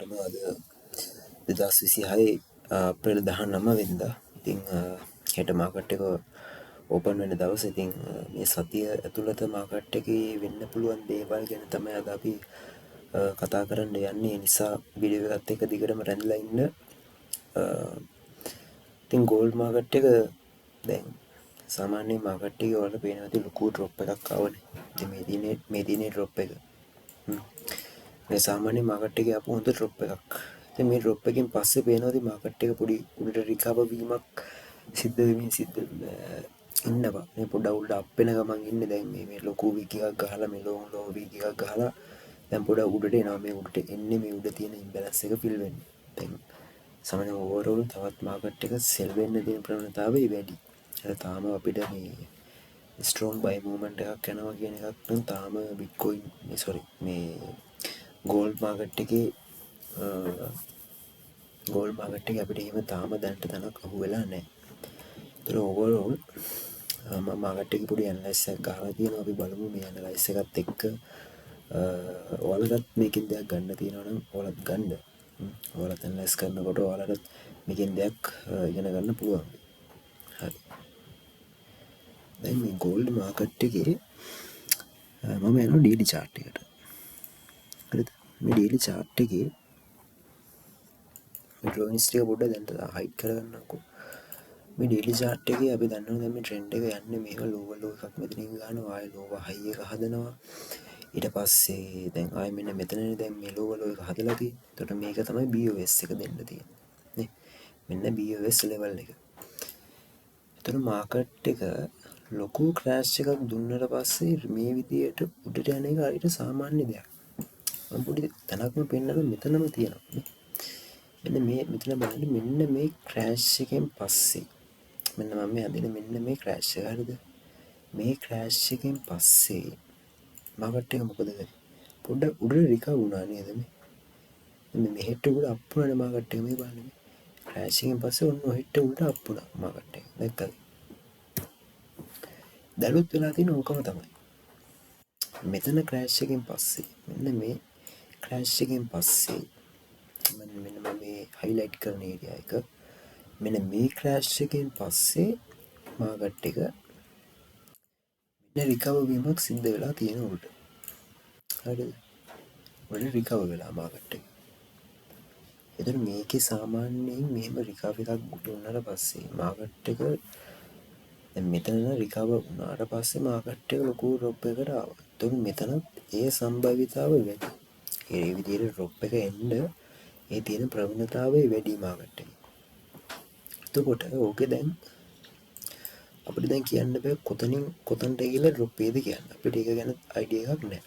හැමෝටම අද 2026 අප්‍රේල් 19 වෙනිදා. ඉතින් හෙට මාකට් එක ඕපන් වෙන දවස. ඉතින් මේ සතිය ඇතුළත මාකට් එකේ වෙන්න පුළුවන් දේවල් ගැන තමයි අද අපි කතා කරන්න යන්නේ. ඒ නිසා වීඩියෝ එකත් එක්ක දිගටම රැඳිලා ඉන්න. ඉතින් ගෝල්ඩ් මාකට් එක දැන් සාමාන්‍ය මාකට් එකේ වල පේන ඇති ලොකු ඩ්‍රොප් එකක් ආවනේ. ඉතින් මේ දිනේ ඩ්‍රොප් එක මේ සාමාන්‍ය මාකට් එකේ ආපු හොඳ ඩ්‍රොප් එකක්. ඉතින් මේ ඩ්‍රොප් එකෙන් පස්සේ පේනවාද මාකට් එක පොඩි උඩට රිකවර් වීමක් සිද්ධ ඉන්නවා. මේ පොඩ උඩ අප් වෙන ගමන් ඉන්නේ. දැන් මේ ලොකු වීක් එකක් ගහලා මේ ලෝ වීක් එකක් ගහලා දැන් පොඩ උඩට එනවා. මේ උඩට එන්නේ මේ උඩ තියෙන ඉම්බැලන්ස් එක ෆිල් වෙන්න. දැන් සාමාන්‍ය ඕවරෝල් තවත් මාකට් එක සෙල් වෙන්න තියෙන ප්‍රවණතාවය වැඩි. ඒක තාම අපිට මේ ස්ට්‍රෝං බයි මූවමන්ට් එකක් යනවා කියන එකක් නම් තාම බිට්කොයින් මේ ගෝල්ඩ් මාකට් එකේ අපිට එහෙම තාම දැනට තැනක් අහු වෙලා නැහැ. ඒතර ඕවරෝල් මම මාකට් එකේ පොඩි ඇනලයිස් එකක් ගහලා තියෙනවා. අපි බලමු මේ ඇනලයිස් එකත් එක්ක ඔයාලටත් මේකෙන් දෙයක් ගන්න තියෙනවා නම් ඔයාලත් ගන්න. ඔයාලත් ඇනලයිස් කරනකොට ඔයාලටත් මේකෙන් දෙයක් ඉගෙන ගන්න පුළුවන්. හරි. දැන් මේ ගෝල්ඩ් මාකට් එකේ මම යනවා ඩේලි chart එකට. හරිද? මේ ඩේලි chart එකේ මේ ඩ්‍රෝයින් ස්ටික පොඩ්ඩක් දැන් හයිඩ් කරගන්නම්කෝ. මේ ඩේලි chart එකේ අපි දන්නවා දැන් මේ ට්‍රෙන්ඩ් එක යන්නේ මේක ලෝ එකක් මෙතනින් ගන්නවා ආයෙ ලෝ හයි එක හදනවා. ඊට පස්සේ දැන් ආයෙ මෙන්න මෙතනනේ දැන් මේ ලෝ එක හදලා තියෙන්නේ. එතකොට මේක තමයි BOS එක දෙන්න තියෙන්නේ. නේ? මෙන්න BOS level එක. එතකොට මාකට් එක ලොකු ක්‍රෑෂ් එකක් දුන්නට පස්සේ මේ විදියට උඩට යන එක හරියට සාමාන්‍ය දෙයක්. මම පොඩි තැනක්ම පෙන්නලා මෙතනම තියෙනවා. මෙන්න මේ මෙතන බලන්න මෙන්න මේ ක්‍රෑෂ් එකෙන් පස්සේ මෙන්න මම මේ අදින මෙන්න මේ ක්‍රෑෂ් එක හරිද? මේ ක්‍රෑෂ් එකෙන් පස්සේ මාකට් එක මොකද කරේ? පොඩ්ඩක් උඩට රිකවර් වුණා නේද මේ? මේ මෙහෙට උඩ අප් වුණානේ මාකට් එක මේ බලන්න මේ. ක්‍රෑෂ් එකෙන් පස්සේ ඔන්න ඔහෙට උඩ අප් වුණා මාකට් එක. දැක්කද? දැනුත් වෙලා තියෙන ඕකම තමයි. මෙතන ක්‍රෑෂ් එකෙන් පස්සේ මෙන්න මේ ක්‍රෑෂ් එකෙන් පස්සේ මෙන්න මම මේ හයිලයිට් කරන ඒරියා එක මෙන්න මේ ක්‍රෑෂ් එකෙන් පස්සේ මාකට් එක මෙන්න රිකවර් වීමක් සිද්ධ වෙලා තියෙන උඩ. හරිද? උඩ රිකවර් වෙලා මාකට් එක. එතන මේකේ සාමාන්‍යයෙන් මෙහෙම රිකවර් එකක් දුන්නාට පස්සේ මාකට් එක දැන් මෙතන රිකවර් වුණාට පස්සේ මාකට් එක ලොකු ඩ්‍රොප් එකකට ආවා. එතකොට මෙතනත් ඒ සම්භාවිතාවය වැඩි. ඒ විදිහට ඩ්‍රොප් එක එන්න ඒ තියෙන ප්‍රවණතාවය වැඩි මාකට් එකේ. එතකොට ඕකේ දැන් අපිට දැන් කියන්න බෑ කොතනට ගිහලා ඩ්‍රොප් වේද කියන්න. අපිට ඒක ගැන අයිඩියා එකක් නැහැ.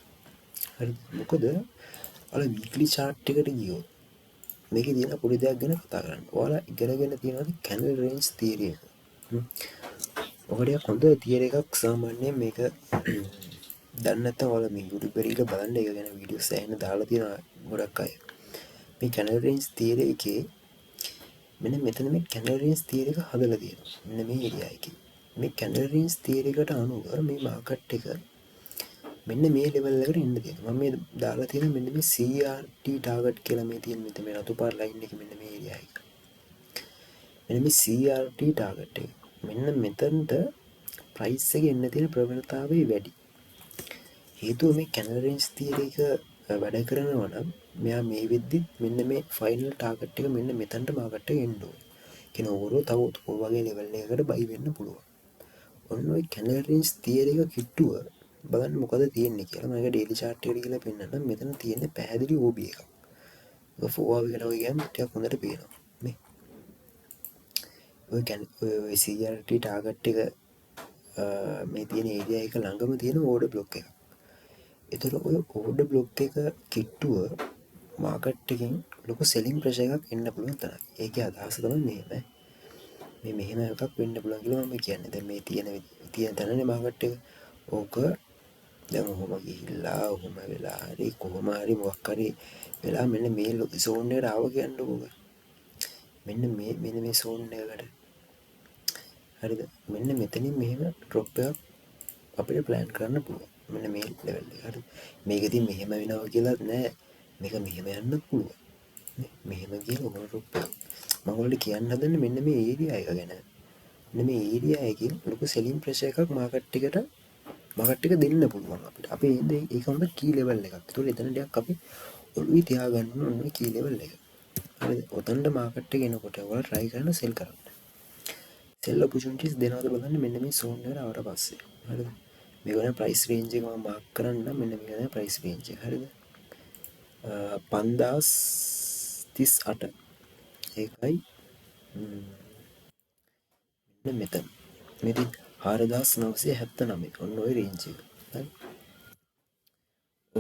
හරිද? මොකද ඔයාලා වීක්ලි chart එකට ගියොත් මේකේ තියෙන පොඩි දෙයක් ගැන කතා කරන්න. ඔයාලා ඉගෙනගෙන තියෙනවද candle range theory එක? ඔකට හොඳ තියර එකක් සාමාන්‍යයෙන් මේක දන්නේ නැත්නම් ඔයාලා මේ YouTube එකේ ගිහලා බලන්න. ඒක ගැන වීඩියෝස් සෑහෙන දාලා තියෙනවා ගොඩක් අය. මේ candle range theory එකේ මෙන්න මෙතන මේ candle range theory එක හදලා තියෙනවා. මෙන්න මේ ඒරියා එකේ. මේ candle range theory එකට අනුව මේ මාකට් එක මෙන්න මේ level එකට එන්න තියෙනවා. මම මේ දාලා තියෙන මෙන්න මේ CRT target කියලා මේ තියෙන මෙතන මේ රතු පාට line එකේ මෙන්න මේ ඒරියා එක. මෙන්න මේ CRT target එක. මෙන්න මෙතනට price එක එන්න තියෙන ප්‍රවණතාවය වැඩි. හේතුව මේ candle range theory එක වැඩ කරනවා නම් මෙයා මේ වෙද්දි මෙන්න මේ ෆයිනල් ටාගට් එක මෙන්න මෙතනට මාකට් එක එන්න ඕනේ. කියන ඕවරෝ තව ඔය වගේ ලෙවල් එකකට බයි වෙන්න පුළුවන්. ඔන්න ඔය candle range theory එක කිට්ටුව බලන්න මොකද තියෙන්නේ කියලා. මම ඒක daily chart එකට ගිහලා පෙන්නන්නම්. මෙතන තියෙන්නේ පැහැදිලි OB එකක්. ඒක FOA එකට ගියාම ටිකක් හොඳට පේනවා. මේ ඔය CRT ටාගට් එක මේ තියෙන ඒරියා එක ළඟම තියෙන ඕඩර් බ්ලොක් එකක්. ඒතර ඔය ඕඩර් බ්ලොක් එක කිට්ටුව මාකට් එකෙන් ලොකු සෙලින් ප්‍රෙෂර් එකක් එන්න පුළුවන් තරම්. ඒකේ අදහස තමයි මෙහෙම. මේ මෙහෙම එකක් වෙන්න පුළුවන් කියලා මම කියන්නේ. දැන් මේ තියෙන තැනනේ මාකට් එක. ඕක දැන් ඔහොම ගිහිල්ලා ඔහොම වෙලා හරි කොහොම හරි මොකක් හරි වෙලා මෙන්න මේ zone එකට ආව කියන්නකො. මෙන්න මේ zone එකකට. හරිද? මෙන්න මෙතනින් මෙහෙම drop එකක් අපිට plan කරන්න පුළුවන්. මෙන්න මේ level එක. හරි. මේක ඉතින් මෙහෙම වෙනවා කියලා නෑ. මේක මෙහෙම යන්න පුළුවන්. මෙහෙම කියලා ඕන රුපියල් මම ඔයාලට කියන්න හදන්නේ මෙන්න මේ ඒරියා එක ගැන. මෙන්න මේ ඒරියා එකකින් ලොකු සෙලින් ප්‍රෙෂර් එකක් මාකට් එක දෙන්න පුළුවන් අපිට. අපි ඒක හොඳ කී ලෙවල් එකක්. ඒතකොට එතන ටිකක් අපි ඔළුවේ තියාගන්න ඕනේ කී ලෙවල් එක. හරිද? ඔතනට මාකට් එක එනකොට ඔයාලා try කරන්න සෙල් කරන්න. සෙල් ඔපචුනිටිස් දෙනවද බලන්න මෙන්න මේ zone එකට ආවට පස්සේ. හරිද? මේක වෙන ප්‍රයිස් රේන්ජ් එක මම මාක් කරන්න මෙන්න මේක තමයි ප්‍රයිස් රේන්ජ් එක. හරිද? 5038 ඒකයි මෙන්න මෙතන. මෙතන 4979 ඔන්න ඔය රේන්ජ් එක. හරි?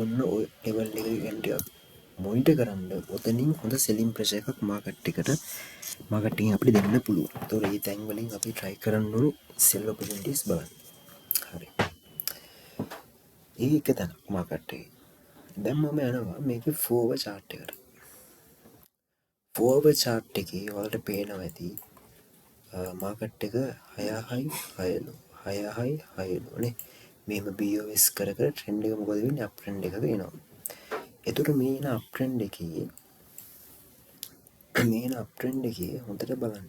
ඔන්න ඔය ලෙවල් එක ගැන ටිකක් මොනිටර් කරන්න. ඔතනින් හොඳ සෙලින් ප්‍රෙෂර් එකක් මාකට් එකෙන් අපිට දෙන්න පුළුවන්. ඒතකොට මේ තැන් වලින් අපි try කරන්න ඕනේ sell opportunities බලන්න. හරි. ඒක තමයි මාකට් එකේ. දැන් මම යනවා මේකේ forward chart එකට. forward chart එකේ ඔයාලට පේනවා ඇති මාකට් එක 6යි 6යි නේ. මෙහෙම BOS කර ට්‍රෙන්ඩ් එක මොකද වෙන්නේ? අප් ට්‍රෙන්ඩ් එකක එනවා. එතකොට මේ එන අප් ට්‍රෙන්ඩ් එකේ හොඳට බලන්න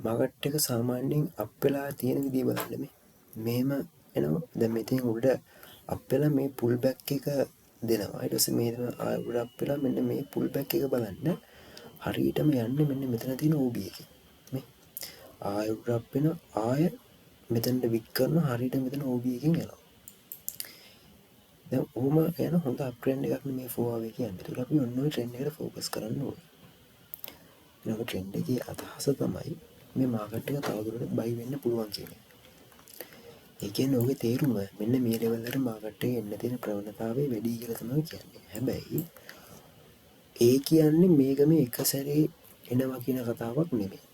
මාකට් එක සාමාන්‍යයෙන් අප් වෙලා තියෙන විදිය බලන්න මේ. මෙහෙම එනවා. දැන් මෙතෙන් උඩ අප් වෙලා මේ පුල් බෑක් එක දෙනවා. ඊට පස්සේ මේ උඩ අප් වෙලා මෙන්න මේ පුල් බෑක් එක බලන්න හරියටම යන්නේ මෙන්න මෙතන තියෙන OB එකේ. මේ ආය උඩ අප් වෙනවා. ආය මෙතනට වික් කරනවා. හරියට මෙතන OB එකෙන් යනවා. දැන් ඔහොම යන හොඳ අප් ට්‍රෙන්ඩ් එකක් නේ මේ FOA කියන්නේ. ඒකට අපි ඔන්න ඔය ට්‍රෙන්ඩ් එකට ફોකස් කරන්න ඕනේ. ඊළඟ ට්‍රෙන්ඩ් එකේ අදහස තමයි මේ මාකට් එක තවදුරටත් බයි වෙන්න පුළුවන් කියන එක. ඒ කියන්නේ ඔගේ තේරුම මෙන්න මේ ලෙවල් එකට මාකට් එකේ එන්න තියෙන ප්‍රවණතාවය වැඩි කියලා තමයි කියන්නේ. හැබැයි ඒ කියන්නේ මේක මේ එක සැරේ එනවා කියන කතාවක් නෙමෙයි.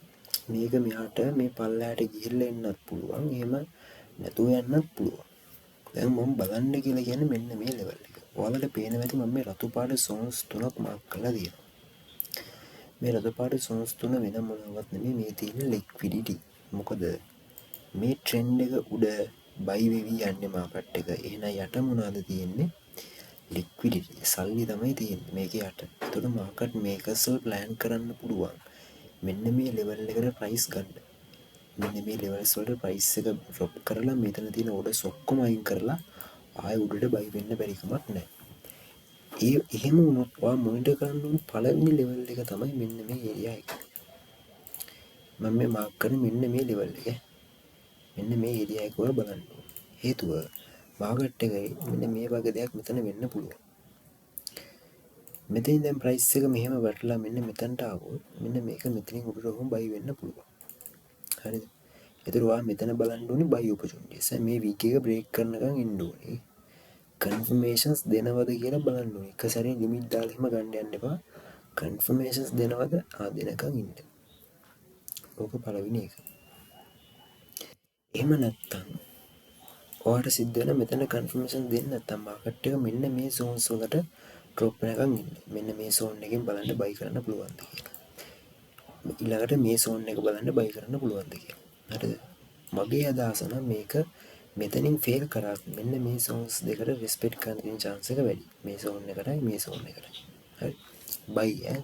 මේක මෙහාට මේ පල්ලයට ගිහිල්ලා එන්නත් පුළුවන්. එහෙම නැතුව යන්නත් පුළුවන්. දැන් මම බලන්න කියලා කියන්නේ මෙන්න මේ ලෙවල් එක. ඔයාලට පේනවා ඇති මම මේ රතු පාට zones තුනක් මාක් කරලා තියෙනවා. මේ රතු පාට zones තුන වෙන මොනවත් නෙමෙයි මේ තියෙන liquidity. මොකද මේ ට්‍රෙන්ඩ් එක උඩ බයි වෙවි යන්නේ මාකට් එක. එහෙනම් යට මොනවද තියෙන්නේ? liquidity. සල්ලි තමයි තියෙන්නේ මේකේ යට. ඒතකොට මාකට් මේකර්ස්ව ප්ලෑන් කරන්න පුළුවන්. මෙන්න මේ ලෙවල් එකට ප්‍රයිස් ගන්න. මෙන්න මේ ලෙවල්ස් වලට ප්‍රයිස් එක ඩ්‍රොප් කරලා මෙතන තියෙන ඕඩර්ස් ඔක්කොම අයින් කරලා ආයෙ උඩට බයි වෙන්න බැරි කමක් නැහැ. එහෙම වුණොත් ඔයා මොනිටර් කරන්න ඕන පළවෙනි ලෙවල් එක තමයි මෙන්න මේ ඒරියා එක. මම මේ මාක් කරන මෙන්න මේ ලෙවල් එක. මෙන්න මේ ඒරියා එක ඔයා බලන්න ඕන. හේතුව මාකට් එකේ මෙන්න මේ වගේ දෙයක් මෙතන වෙන්න පුළුවන්. මෙතෙන් දැන් ප්‍රයිස් එක මෙහෙම වැටලා මෙන්න මෙතනට ආවොත් මෙන්න මේක මෙතනින් උඩට ඔහොම බයි වෙන්න පුළුවන්. හරිද? ඒතර ඔයා මෙතන බලන්න ඕනේ බයි ඔපචුනිටිස්. මේ වීක් එක බ්‍රේක් කරනකම් ඉන්න ඕනේ. කන්ෆර්මේෂන්ස් දෙනවද කියලා බලන්න ඕනේ. එක සැරේ ලිමිට් දාලා එහෙම ගන්න යන්න එපා. කන්ෆර්මේෂන්ස් දෙනවද? දෙනකම් ඉන්න. ඕක පළවෙනි එක. එහෙම නැත්තම් ඔයාට සිද්ධ වෙන මෙතන කන්ෆර්මේෂන් දෙන්න නැත්තම් මාකට් එක මෙන්න මේ zones වලට drop වෙනකම් ඉන්න. මෙන්න මේ zone එකෙන් බලන්න buy කරන්න පුළුවන්ද කියලා. ඊළඟට මේ zone එක බලන්න buy කරන්න පුළුවන්ද කියලා. හරිද? මගේ අදහස නම් මේක මෙතනින් ෆේල් කරාත් මෙන්න මේ zones දෙකට respect කරන්න තියෙන chance එක වැඩි. මේ zone එකටයි මේ zone එකටයි. හරි.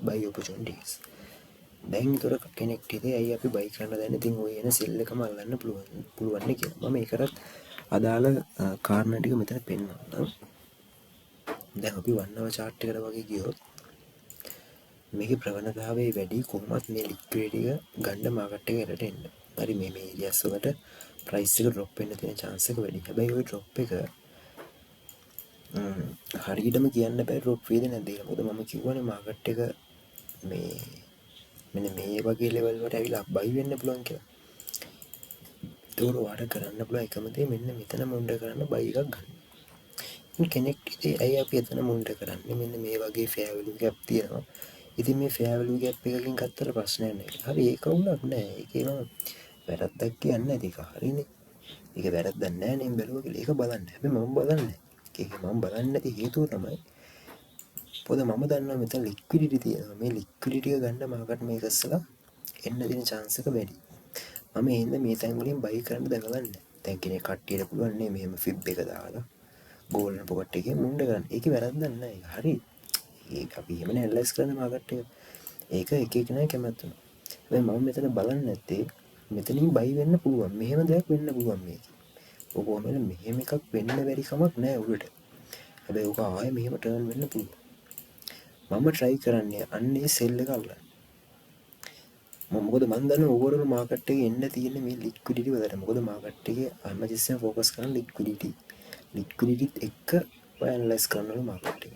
buy opportunities. දැන් ඒතර කෙනෙක් හිතේ ඇයි අපි buy කරන්න දැන් ඉතින් ඔය එන sell එකම අල්ලන්න පුළුවන් නේ කියලා. මම ඒකටත් අදාළ කාරණා ටික මෙතන පෙන්නන්නම්. දැන් අපි 1 hour chart එකට වගේ ගියොත් මේකේ ප්‍රවණතාවය වැඩි කොහොමත් මේ liquidity එක ගන්න මාකට් එක එරට එන්න. හරි මේ areas වලට price එක drop වෙන්න තියෙන chance එක වැඩි. හැබැයි ওই drop එක හරියටම කියන්න බෑ drop වේද නැද්ද කියලා. මොකද මම කිව්වනේ මාකට් එක මේ මෙන්න මේ වගේ level වලට ඇවිල්ලා buy වෙන්න පුළුවන් කියලා. ඒක ඔයාලට කරන්න පුළුවන් එකම දේ මෙන්න මෙතන මොනිටර් කරන්න buy එකක් ගන්න. කෙනෙක් ඉතින් ඇයි අපි එතන මොනිටර් කරන්නේ? මෙන්න මේ වගේ fair value gap තියෙනවා. ඉතින් මේ fair value gap එකකින් ගත්තට ප්‍රශ්නයක් නැහැ. හරි ඒක වුණත් නෑ. ඒකේ මම වැරද්දක් කියන්නේ නැති එක. හරිනේ. ඒක වැරද්දක් නෑ නේ බැලුවා කියලා. ඒක බලන්න. හැබැයි මම බලන්නේ. ඒක මම බලන්නේ නැති හේතුව තමයි පොද මම දන්නවා මෙතන liquidity තියෙනවා. මේ liquidity එක ගන්න මාකට් මේකස්ලා එන්න දෙන chance එක වැඩි. මම එහෙනම් මේ තැන් වලින් buy කරන්න දඟලන්නේ. දැන් කෙනෙක් කට්ටියට පුළුවන් නේ මෙහෙම fib එක දාලා ගෝල්ඩන් පොකට් එකේ මුණ්ඩ ගන්න. ඒකේ වැරද්දක් නැහැ. හරි. ඒ අපි එහෙම ඇනලයිස් කරන මාකට් එක. ඒක එක එකනා කැමැත්ත වෙනවා. හැබැයි මම මෙතන බලන්නේ නැත්තේ මෙතනින් බයි වෙන්න පුළුවන්. මෙහෙම දෙයක් වෙන්න පුළුවන් මේක. ඔක කොහමද මෙහෙම එකක් වෙන්න බැරි කමක් නැහැ උඩට. හැබැයි ඔක ආයෙ මෙහෙම ටර්න් වෙන්න පුළුවන්. මම try කරන්නේ අන්නේ සෙල් එක අල්ලන්න. මොකද මම දන්න ඕවරෝල් මාකට් එකේ එන්න තියෙන්නේ මේ ලික්විඩිටි වලට. මොකද මාකට් එකේ හැමතිස්සෙම ફોකස් කරන ලික්විඩිටිත් එක්ක ඔය ඇනලයිස් කරනවා මාකට් එක.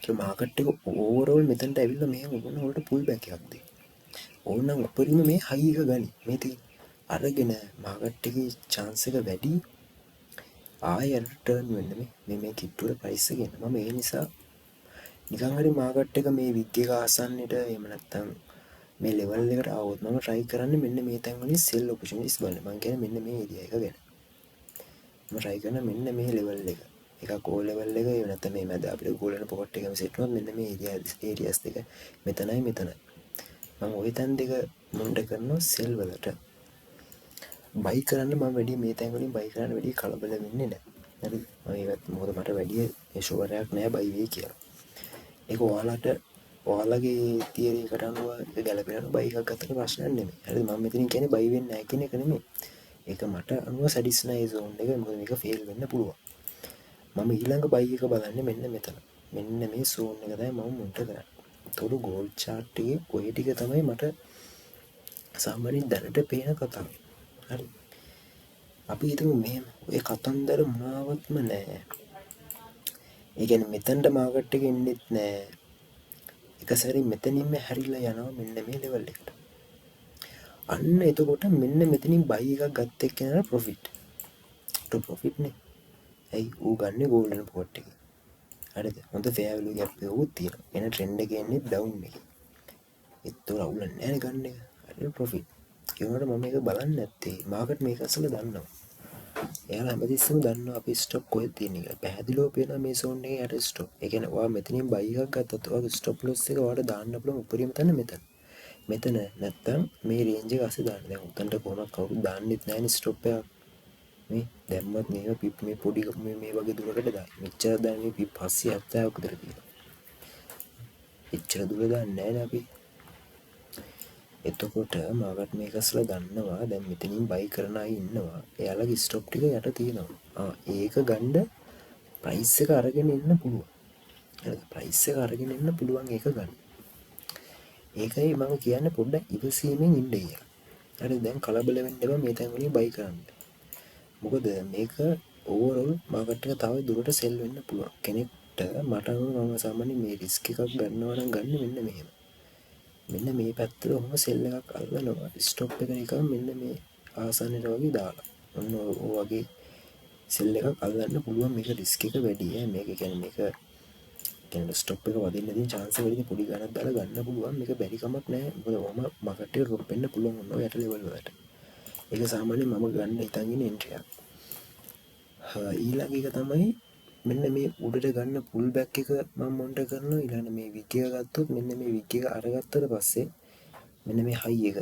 ඒ මාකට් එක ඕවරෝල් මෙතනට ඇවිල්ලා මෙහෙම වුණ වලට පුල් බෑක් එකක් දෙයි. ඕනනම් උඩරිම මේ හයි එක ගනි. මේ තියෙන අරගෙන මාකට් එකේ chance එක වැඩි ආයෙ ටර්න් වෙන්න මේ කිට්ටුවල ප්‍රයිස් එක එන්න. මම ඒ නිසා නිකන් හරි මාකට් එක මේ විග් එක ආසන්නට එහෙම නැත්නම් මේ ලෙවල් එකට ආවොත් මම try කරන්නේ මෙන්න මේ තැන් වලින් sell opportunities බලන්න. මම කියන්නේ මෙන්න මේ ඒරියා එක ගැන. මම try කරන මෙන්න මේ ලෙවල් එක. එකක් ඕ ලෙවල් එක එහෙම නැත්නම් මේ මැද අපිට ගෝල්ඩන් පොකට් එකම සෙට් වුණොත් මෙන්න මේ ඒරියාස් දෙක මෙතනයි මෙතනයි. මම ওই තැන් දෙක මුන්ඩ කරනවා sell වලට. බයි කරන්න මම වැඩි මේ තැන් වලින් බයි කරන්න වැඩි කලබල වෙන්නේ නැහැ. හරිද? මම ඒවත් මොකද මට වැඩි ෂුවරයක් නැහැ බයි වෙයි කියලා. ඒක ඔයාලගේ තියරි එකට අනුව ගැලපෙන බයි එකක් ගත්තට ප්‍රශ්නයක් නෙමෙයි. හරිද? මම මෙතනින් කියන්නේ බයි වෙන්නේ නැහැ කියන එක නෙමෙයි. ඒක මට අනුව සැටිස්ෆයි zone එක. මොකද මේක ෆේල් වෙන්න පුළුවන්. මම ඊළඟ බයි එක බලන්නේ මෙන්න මෙතන. මෙන්න මේ zone එක තමයි මම මුන්ට කරන්නේ. ඒතකොට ගෝල්ඩ් chart එකේ ඔය ටික තමයි මට සාමාන්‍යයෙන් දැනට පේන කතාව. හරි. අපි හිතමු මෙහෙම ඔය කතන්දර මොනවත්ම නැහැ. ඒ කියන්නේ මෙතනට මාකට් එක එන්නෙත් නැහැ. එක සැරේ මෙතනින්ම හැරිලා යනවා මෙන්න මේ ලෙවල් එකට. අන්න එතකොට මෙන්න මෙතනින් බයි එකක් ගත්ත එක්කෙනාට ප්‍රොෆිට්. ප්‍රොෆිට් නේ. ඇයි ඌ ගන්නේ ගෝල්ඩන් පොට් එකේ. හරිද? හොඳ ෆෙයා වැලියු ගැප් එකකුත් තියෙනවා. එන ට්‍රෙන්ඩ් එක එන්නේ ඩවුන් එකේ. ඒතර අවුල නැහැ ගන්න එක. හරි ප්‍රොෆිට්. ඒ වුණාට මම මේක බලන්නේ නැත්තේ මාකට් මේක අසල දන්නවා. එයාලා හැමතිස්සෙම දන්නවා අපි ස්ටොප් කොහෙද තියෙන්නේ කියලා. පැහැදිලිව පේනවා මේ zone එකේ යට ස්ටොප්. ඒ කියන්නේ ඔයා මෙතනින් බයි එකක් ගත්තත් ඔයාගේ ස්ටොප් ලොස් එක ඔයාලට දාන්න පුළුවන් උපරිම තැන මෙතන. මෙතන නැත්තම් මේ රේන්ජ් එක ASCII දාන්න. දැන් උතන්ට කොහොමද කවුරුත් දාන්නෙත් නැහැනේ ස්ටොප් එකක්. මේ දැම්මත් මේක පිප් මේ පොඩි මේ වගේ දුරකට දායි. මෙච්චර දැන් මේ පිප් 770ක් විතර තියෙනවා. එච්චර දුර දාන්නේ නැහැනේ අපි. එතකොට මාකට් මේකස්ලා දන්නවා දැන් මෙතනින් බයි කරන අය ඉන්නවා. එයාලගේ ස්ටොප් ටික යට තියෙනවා. ඒක ගන්න ප්‍රයිස් එක අරගෙන ඉන්න පුළුවන්. හරිද? ප්‍රයිස් එක අරගෙන ඉන්න පුළුවන් ඒක ගන්න. ඒකයි මම කියන්නේ පොඩ්ඩක් ඉවසීමෙන් ඉන්න කියලා. හරි දැන් කලබල වෙන්න එපා මේ තැන් වලින් බයි කරන්න. මොකද මේක ඕවරෝල් මාකට් එක තව දුරට සෙල් වෙන්න පුළුවන්. කෙනෙක්ට මට අනුව මම සාමාන්‍යයෙන් මේ රිස්ක් එකක් ගන්නවා නම් ගන්න මෙන්න මෙහෙම. මෙන්න මේ පැත්තට ඔහම සෙල් එකක් අල්ලනවා. ස්ටොප් එක නිකන් මෙන්න මේ ආසන්නයට වගේ දාලා. ඔන්න ඔය වගේ සෙල් එකක් අල්ලන්න පුළුවන්. මේක රිස්ක් එක වැඩි ඈ. මේක කියන්නේ මේක කියන්නේ ස්ටොප් එක වදින්න තියෙන chance එක වැඩි. පොඩි ගණක් දාලා ගන්න පුළුවන්. මේක බැරි කමක් නැහැ. මොකද ඔහම මාකට් එක ඩ්‍රොප් වෙන්න පුළුවන් ඔන්න ඔය යට ලෙවල් වලට. ඒක සාමාන්‍යයෙන් මම ගන්න හිතන් ඉන්නේ එන්ට්‍රි එකක්. ඊළඟ එක තමයි මෙන්න මේ උඩට ගන්න පුල් බැක් එක මම මොනිටර් කරනවා. ඊළඟ මේ වික් එක ගත්තොත් මෙන්න මේ වික් එක අරගත්තට පස්සේ මෙන්න මේ හයි එක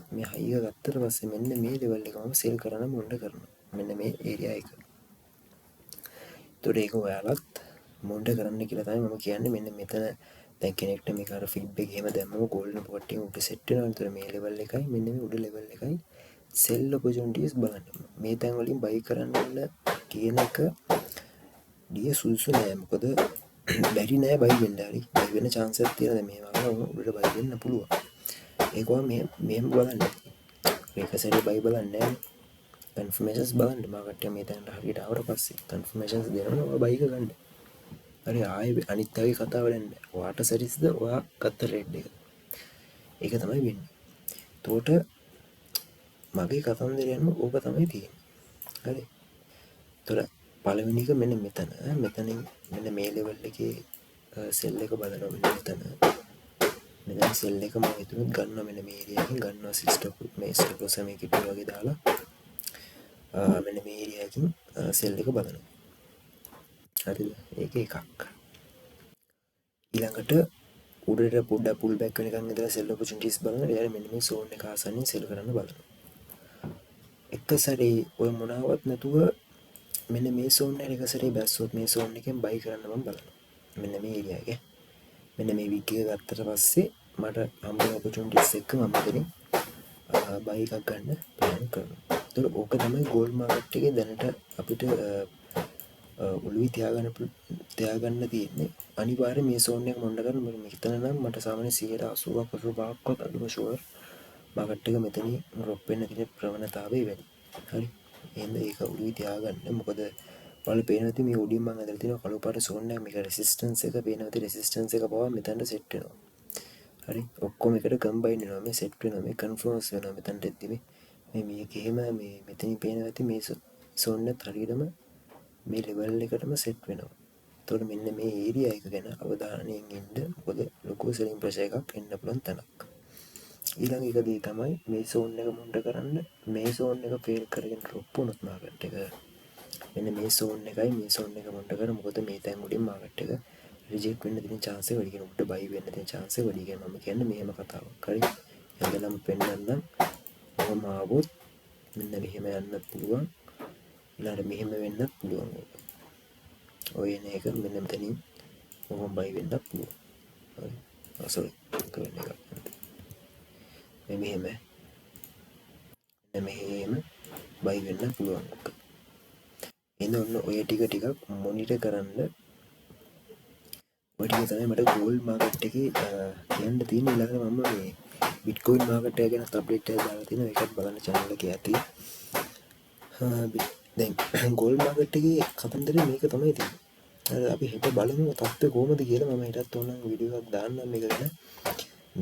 ගත්තට පස්සේ මෙන්න මේ ලෙවල් එක මම සෙල් කරන්න මොනිටර් කරනවා. මෙන්න මේ ඒරියා එක. ඒතකොට ඒක ඔයාලත් මොනිටර් කරන්න කියලා තමයි මම කියන්නේ. මෙන්න මෙතන දැන් කෙනෙක්ට මේක අර ෆීඩ්බැක් එහෙම දැම්මම ගෝල්ඩන් පොට් එක උඩ සෙට් වෙනවා. ඒතර මේ ලෙවල් එකයි මෙන්න මේ උඩ ලෙවල් එකයි සෙල් ඔපචුනිටිස් බලන්න. මේ තැන් වලින් බයි කරන්න කියන එක ඩිය සුදුසු නෑ. මොකද බැරි නෑ බයි වෙන්න. හරි බයි වෙන්න chance එකක් තියෙනවා. දැන් මෙහෙම ආවම උඩට බයි වෙන්න පුළුවන්. ඒකවා මෙහෙම බලන්න. මේක සැරේ බයි බලන්නේ නෑ. කන්ෆර්මේෂන්ස් බලන්න. මාකට් එක මේ තැනට හරියට ආවට පස්සේ කන්ෆර්මේෂන්ස් දෙනවනේ ඔයා බයි එක ගන්න. හරි ආයේ අනිත් අයගේ කතාව දැන් නෑ. ඔයාට සැරිස්ද ඔයා ගත්ත රේට් එක. ඒක තමයි වෙන්නේ. එතකොට මගේ කතන්දරයම ඕක තමයි තියෙන්නේ. හරි. එතකොට පළවෙනි එක මෙන්න මෙතන. මෙතනින් මෙන්න මේ ලෙවල් එකේ සෙල් එක බලනවා මෙන්න මෙතන. මෙතන සෙල් එක මම හිතුවත් ගන්නවා මෙන්න මේ ඒරියා එකෙන් ගන්නවා ස්ටොප් මේ ස්ටොප් ලොස් මේ කිට්ටු වගේ දාලා මෙන්න මේ ඒරියා එකකින් සෙල් එක බලනවා. හරිද? ඒක එකක්. ඊළඟට උඩට පොඩ්ඩක් පුල් බෑක් වෙනකන් ඉඳලා සෙල් ඔපචුනිටිස් බලනවා. ඊළඟ මෙන්න මේ zone එක ආසන්නෙන් සෙල් කරන්න බලනවා. එක සැරේ ඔය මොනාවත් නැතුව මෙන්න මේ zone එක සැරේ බැස්සොත් මේ zone එකෙන් බයි කරන්න මම බලනවා. මෙන්න මේ ඒරියා එකේ මෙන්න මේ වීක් එක ගත්තට පස්සේ මට හම්බෙන ඔපචුනිටිස් එක්ක මම මෙතනින් බයි එකක් ගන්න ප්ලෑන් කරනවා. ඒතකොට ඕක තමයි ගෝල්ඩ් මාකට් එකේ දැනට අපිට ඔළුවේ තියාගන්න තියෙන්නේ. අනිවාර්යයෙන් මේ සෝන් එක මොන්න කරන මෙතන නම් මට සාමාන්‍ය 80ක් 85ක්වත් අඩුම ෂුවර් මාකට් එක මෙතනින් ඩ්‍රොප් වෙන්න තියෙන ප්‍රවණතාවය වැඩි. හරි. එහෙනම් ඒක ඔළුවේ තියාගන්න. මොකද ඔයාලා පේනවා ඇති මේ උඩින් මම ඇදලා තියෙන කළු පාට සෝන් එක මේක රෙසිස්ටන්ස් එක පේනවා ඇති රෙසිස්ටන්ස් එක පවා මෙතනට සෙට් වෙනවා. හරි. ඔක්කොම එකට කම්බයින් වෙනවා මේ සෙට් වෙනවා මේ කන්ෆර්ම්ස් වෙනවා මෙතනට එද්දි මේ මේක එහෙම මේ මෙතනින් පේනවා ඇති මේ සෝන් එක හරියටම මේ ලෙවල් එකටම සෙට් වෙනවා. එතකොට මෙන්න මේ ඒරියා එක ගැන අවධානයෙන් ඉන්න. මොකද ලොකු සෙලින් ප්‍රෙෂර් එකක් එන්න පුළුවන් තැනක්. ඊළඟ එක දී තමයි මේ සෝන් එක මුණ්ඩ කරන්න මේ සෝන් එක ෆේල් කරගෙන ඩ්‍රොප් වුණොත් මාකට් එක මෙන්න මේ සෝන් එකයි මේ සෝන් එක මුණ්ඩ කර මොකද මේ තැන් උඩින් මාකට් එක රිජෙක්ට් වෙන්න තියෙන chance එක වැඩි කෙනෙකුට බයි වෙන්න තියෙන chance එක වැඩි කියලා මම කියන්නේ මෙහෙම කතාවක්. හරි. එතනම පෙන්නන්නම් කොහොම ආවොත් මෙන්න මෙහෙම යන්නත් පුළුවන්. ඊළඟට මෙහෙම වෙන්නත් පුළුවන්. ඔය එන එක මෙන්න මෙතනින් කොහොම බයි වෙන්නත් පුළුවන්. හරි. සෝරි. කරන එක. මෙහෙම මෙහෙම බයි වෙන්න පුළුවන්. එන්න ඔන්න ඔය ටික ටිකක් මොනිටර් කරන්න. ඔය ටික තමයි මට ගෝල්ඩ් මාකට් එකේ කියන්න තියෙන. ඊළඟට මම මේ බිට්කොයින් මාකට් එක ගැන අප්ඩේට් එකක් දාලා තියෙනවා. ඒකත් බලන්න channel එකේ ඇති. දැන් ගෝල්ඩ් මාකට් එකේ කතන්දරේ මේක තමයි තියෙන්නේ. අපි හෙට බලමු තත්ත්වය කොහොමද කියලා. මම හෙටත් ඕනනම් වීඩියෝ එකක් දාන්නම් මේක ගැන.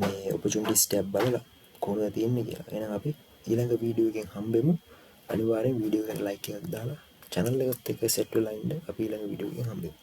මේ ඔපචුනිටිස් ටැබ් බලලා කොහොමද තියෙන්නේ කියලා. එහෙනම් අපි ඊළඟ වීඩියෝ එකෙන් හම්බෙමු. අනිවාර්යෙන් වීඩියෝ එකට ලයික් එකක් දාලා channel එකත් එක්ක සෙට් වෙලා ඉන්න. අපි ඊළඟ වීඩියෝ එකෙන් හම්බෙමු.